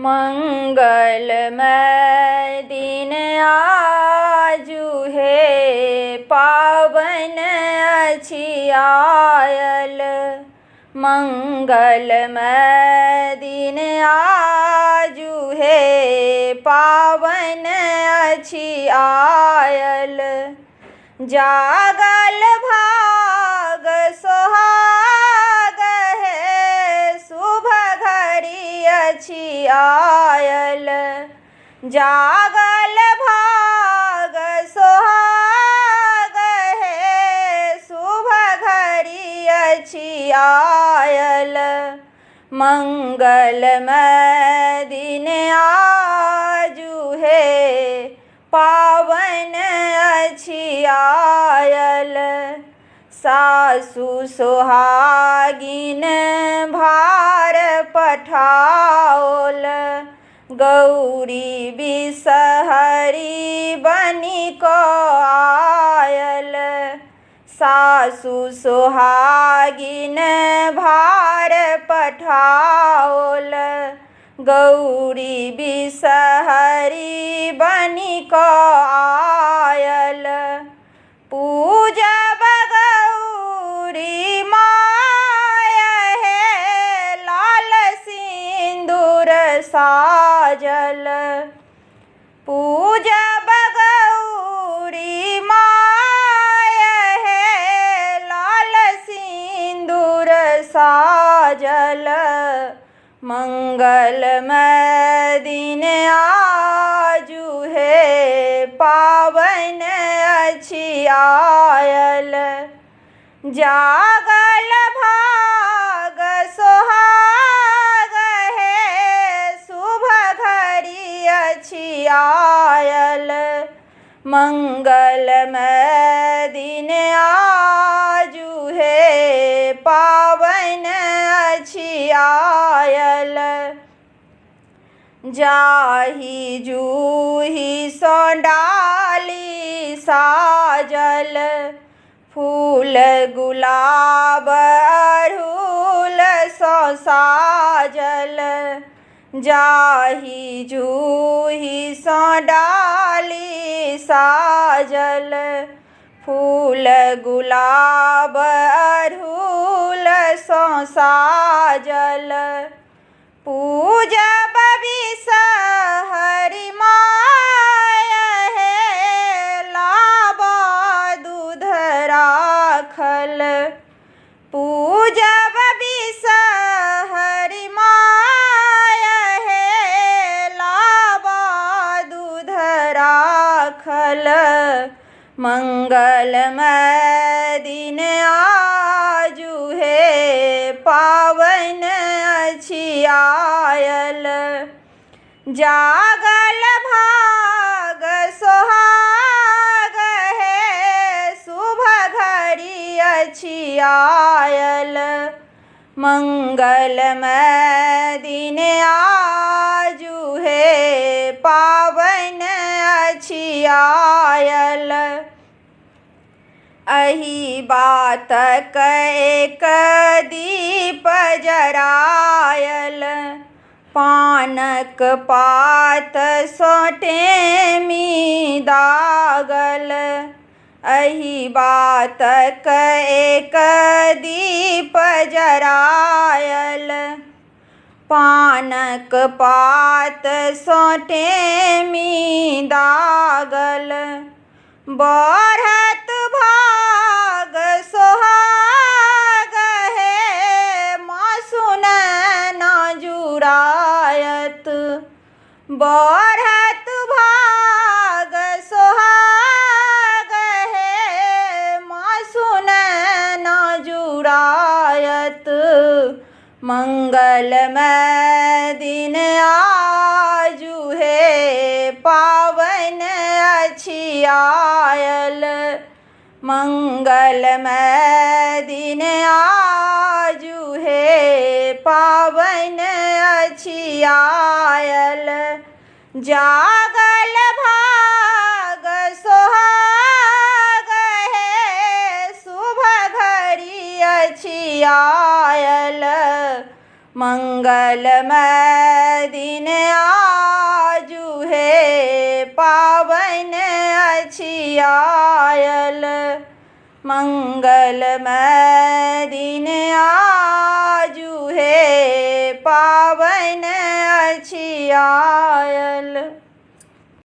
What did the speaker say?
मंगलमय दिन आजु हे पावन अछि आयल। मंगलमय दिन आजु हे पावन अछि आयल। जागल भाग सोहाग है शुभ घड़ी अछि आयल। जागल भाग सोहाग है शुभ घड़ी अछि आयल। मंगलमय दिन आजु हे पावन अछि आयल। सासु सोहागिन भार पठाओल गौरी बिषहरी बनि कऽ आयल। सासु सोहागिन भार पठाओल गौरी बिषहरी बनि कऽ आयल। पूजब गौरी माय हे लाल सिंदूर साजल। पूजब गौरी माय हे लाल सिंदूर साजल। मंगलमय दिन आजु हे पावन अछि आयल। जागल भाग सोहाग है शुभ घड़ी अछि आयल। मंगलमय दिन आजु हे पावन अछि आयल। जाहि जूही सँ डाली साजल फूल गुलाब अड़हुल सँ साजल। जाहि जूही सँ डाली साजल फूल गुलाब अड़हुल सँ साजल। पूजब बिषहरी माय हे लाबा दूध राखल। पूजब बिषहरी माय हे लाबा दूध राखल। मंगलमय दिन आजु हे पावन अछि आयल। जागल भाग सोहाग है शुभ घड़ी अछि आयल। मंगलमय दिन आजु हे पावन अछि आयल। एहि बातक एक दीप जरायल पानक पात सँ टेमी दागल। एहि बातक एक दीप जरायल पानक पात सँ टेमी दागल। बढ़त भाग सोहाग है मासुन न जुड़ायत। बढ़त भाग सोहाग है मासुन न जुड़ायत। मंगलमय दिन आजु हे पावन अछि आयल। मंगलमय दिन आजु हे पावन अछि आयल। जागल भाग सोहाग है शुभ घड़ी अछि आयल। मंगलमय दिन आजू है पावन अछि आयल। मंगलमय दिन आजू है पावन अछि आयल।